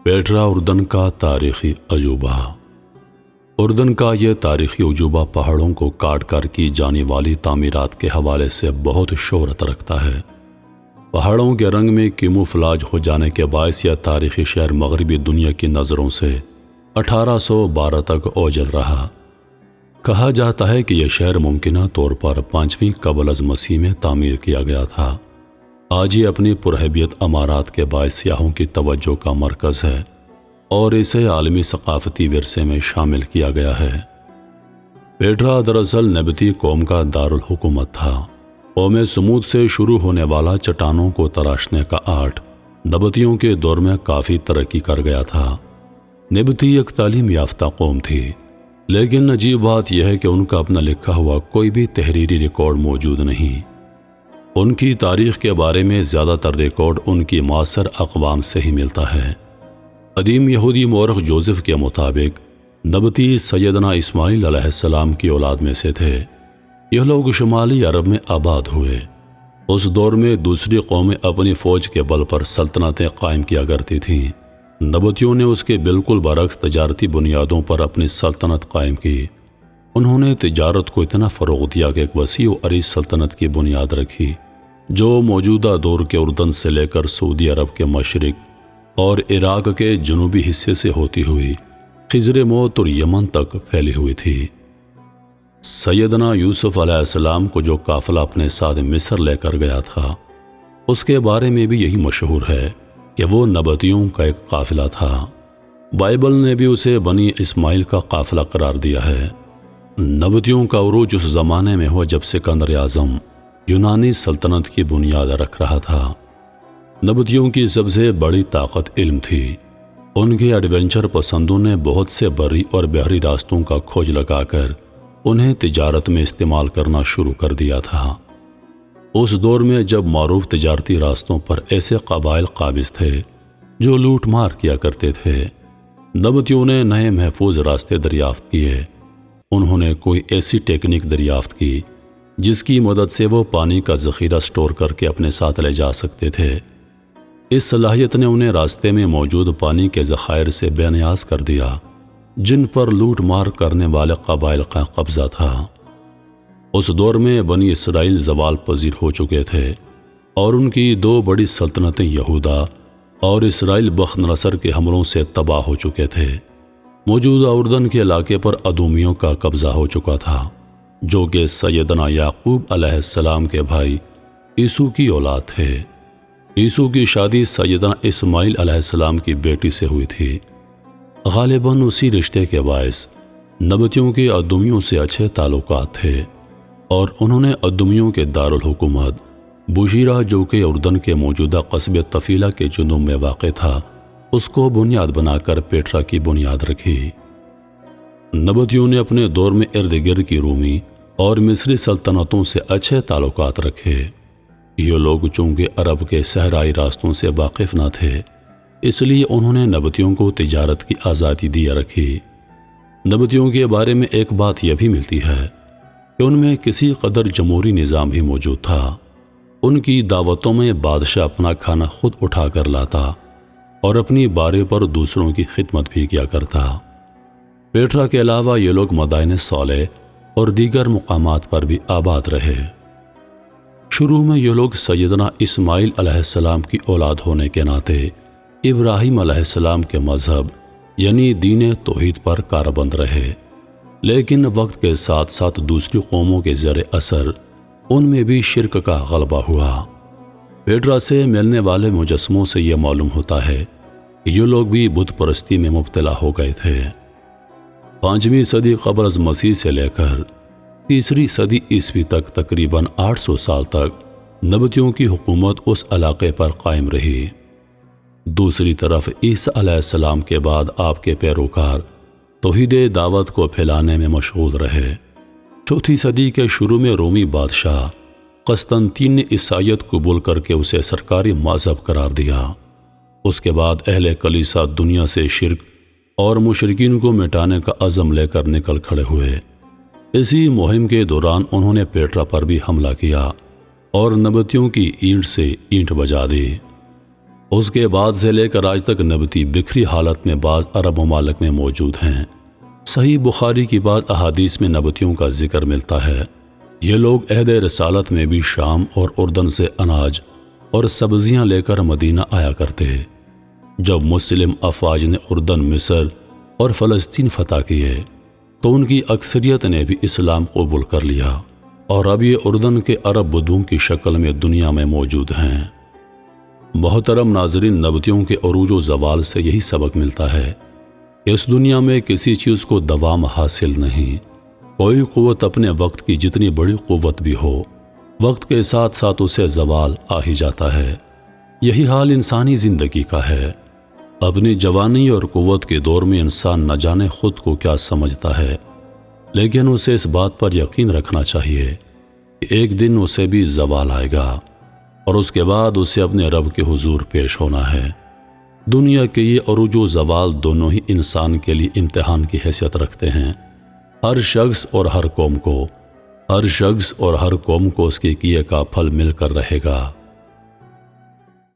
Petra اردن کا تاریخی عجوبہ۔ اردن کا یہ تاریخی عجوبہ پہاڑوں کو کاٹ کر کی جانے والی تعمیرات کے حوالے سے بہت شہرت رکھتا ہے۔ پہاڑوں کے رنگ میں کیموفلاج ہو جانے کے باعث یہ تاریخی شہر مغربی دنیا کی نظروں سے 1812 تک اوجھل رہا۔ کہا جاتا ہے کہ یہ شہر ممکنہ طور پر 5ویں قبل از مسیح میں تعمیر کیا گیا تھا۔ آج یہ اپنی پرہیبیت عمارات کے باعث سیاحوں کی توجہ کا مرکز ہے اور اسے عالمی ثقافتی ورثے میں شامل کیا گیا ہے۔ پیٹرا دراصل نبطی قوم کا دارالحکومت تھا۔ قوم سمود سے شروع ہونے والا چٹانوں کو تراشنے کا آرٹ نبطیوں کے دور میں کافی ترقی کر گیا تھا۔ نبطی ایک تعلیم یافتہ قوم تھی، لیکن عجیب بات یہ ہے کہ ان کا اپنا لکھا ہوا کوئی بھی تحریری ریکارڈ موجود نہیں۔ ان کی تاریخ کے بارے میں زیادہ تر ریکارڈ ان کی معاصر اقوام سے ہی ملتا ہے۔ قدیم یہودی مورخ جوزف کے مطابق نبطی سیدنا اسماعیل علیہ السلام کی اولاد میں سے تھے۔ یہ لوگ شمالی عرب میں آباد ہوئے۔ اس دور میں دوسری قومیں اپنی فوج کے بل پر سلطنتیں قائم کیا کرتی تھیں۔ نبطیوں نے اس کے بالکل برعکس تجارتی بنیادوں پر اپنی سلطنت قائم کی۔ انہوں نے تجارت کو اتنا فروغ دیا کہ ایک وسیع و عریض سلطنت کی بنیاد رکھی، جو موجودہ دور کے اردن سے لے کر سعودی عرب کے مشرق اور عراق کے جنوبی حصے سے ہوتی ہوئی خضر موت اور یمن تک پھیلی ہوئی تھی۔ سیدنا یوسف علیہ السلام کو جو قافلہ اپنے ساتھ مصر لے کر گیا تھا، اس کے بارے میں بھی یہی مشہور ہے کہ وہ نبطیوں کا ایک قافلہ تھا۔ بائبل نے بھی اسے بنی اسماعیل کا قافلہ قرار دیا ہے۔ نبطیوں کا عروج اس زمانے میں ہوا جب سکندر اعظم یونانی سلطنت کی بنیاد رکھ رہا تھا۔ نبطیوں کی سب سے بڑی طاقت علم تھی۔ ان کے ایڈونچر پسندوں نے بہت سے بری اور بحری راستوں کا کھوج لگا کر انہیں تجارت میں استعمال کرنا شروع کر دیا تھا۔ اس دور میں جب معروف تجارتی راستوں پر ایسے قبائل قابض تھے جو لوٹ مار کیا کرتے تھے، نبطیوں نے نئے محفوظ راستے دریافت کیے۔ انہوں نے کوئی ایسی ٹیکنیک دریافت کی جس کی مدد سے وہ پانی کا ذخیرہ سٹور کر کے اپنے ساتھ لے جا سکتے تھے۔ اس صلاحیت نے انہیں راستے میں موجود پانی کے ذخائر سے بے نیاز کر دیا، جن پر لوٹ مار کرنے والے قبائل کا قبضہ تھا۔ اس دور میں بنی اسرائیل زوال پذیر ہو چکے تھے اور ان کی دو بڑی سلطنتیں یہودا اور اسرائیل بخت نصر کے حملوں سے تباہ ہو چکے تھے۔ موجودہ اردن کے علاقے پر ادومیوں کا قبضہ ہو چکا تھا، جو کہ سیدنا یعقوب علیہ السلام کے بھائی عیسو کی اولاد تھے۔ عیسو کی شادی سیدنا اسماعیل علیہ السلام کی بیٹی سے ہوئی تھی۔ غالباً اسی رشتے کے باعث نبطیوں کے ادومیوں سے اچھے تعلقات تھے اور انہوں نے ادومیوں کے دارالحکومت بوشیرہ، جو کہ اردن کے موجودہ قصبے طفیلہ کے جنوب میں واقع تھا، اس کو بنیاد بنا کر پیٹرا کی بنیاد رکھی۔ نبطیوں نے اپنے دور میں ارد گرد کی رومی اور مصری سلطنتوں سے اچھے تعلقات رکھے۔ یہ لوگ چونکہ عرب کے صحرائی راستوں سے واقف نہ تھے، اس لیے انہوں نے نبطیوں کو تجارت کی آزادی دیا رکھی۔ نبطیوں کے بارے میں ایک بات یہ بھی ملتی ہے کہ ان میں کسی قدر جمہوری نظام بھی موجود تھا۔ ان کی دعوتوں میں بادشاہ اپنا کھانا خود اٹھا کر لاتا اور اپنی باری پر دوسروں کی خدمت بھی کیا کرتا۔ پیٹرا کے علاوہ یہ لوگ مدائن صالح اور دیگر مقامات پر بھی آباد رہے۔ شروع میں یہ لوگ سیدنا اسماعیل علیہ السلام کی اولاد ہونے کے ناطے ابراہیم علیہ السلام کے مذہب یعنی دین توحید پر کاربند رہے، لیکن وقت کے ساتھ ساتھ دوسری قوموں کے زیر اثر ان میں بھی شرک کا غلبہ ہوا۔ پیٹرا سے ملنے والے مجسموں سے یہ معلوم ہوتا ہے کہ یہ لوگ بھی بت پرستی میں مبتلا ہو گئے تھے۔ 5ویں صدی قبل از مسیح سے لے کر 3ری صدی عیسوی تک تقریباً 800 سال تک نبطیوں کی حکومت اس علاقے پر قائم رہی۔ دوسری طرف عیسیٰ علیہ السلام کے بعد آپ کے پیروکار توحید دعوت کو پھیلانے میں مشغول رہے۔ 4 صدی کے شروع میں رومی بادشاہ قسطنطین نے عیسائیت قبول کر کے اسے سرکاری مذہب قرار دیا۔ اس کے بعد اہل کلیسا دنیا سے شرک اور مشرکین کو مٹانے کا عزم لے کر نکل کھڑے ہوئے۔ اسی مہم کے دوران انہوں نے پیٹرا پر بھی حملہ کیا اور نبطیوں کی اینٹ سے اینٹ بجا دی۔ اس کے بعد سے لے کر آج تک نبطی بکھری حالت میں بعض عرب ممالک میں موجود ہیں۔ صحیح بخاری کی بعض احادیث میں نبطیوں کا ذکر ملتا ہے۔ یہ لوگ عہد رسالت میں بھی شام اور اردن سے اناج اور سبزیاں لے کر مدینہ آیا کرتے۔ جب مسلم افواج نے اردن، مصر اور فلسطین فتح کیے تو ان کی اکثریت نے بھی اسلام قبول کر لیا، اور اب یہ اردن کے عرب بدوؤں کی شکل میں دنیا میں موجود ہیں۔ محترم ناظرین، نبطیوں کے عروج و زوال سے یہی سبق ملتا ہے کہ اس دنیا میں کسی چیز کو دوام حاصل نہیں۔ کوئی قوت اپنے وقت کی جتنی بڑی قوت بھی ہو، وقت کے ساتھ ساتھ اسے زوال آ ہی جاتا ہے۔ یہی حال انسانی زندگی کا ہے۔ اپنی جوانی اور قوت کے دور میں انسان نہ جانے خود کو کیا سمجھتا ہے، لیکن اسے اس بات پر یقین رکھنا چاہیے کہ ایک دن اسے بھی زوال آئے گا، اور اس کے بعد اسے اپنے رب کے حضور پیش ہونا ہے۔ دنیا کے یہ عروج و زوال دونوں ہی انسان کے لیے امتحان کی حیثیت رکھتے ہیں۔ ہر شخص اور ہر قوم کو اس کے کیے کا پھل مل کر رہے گا۔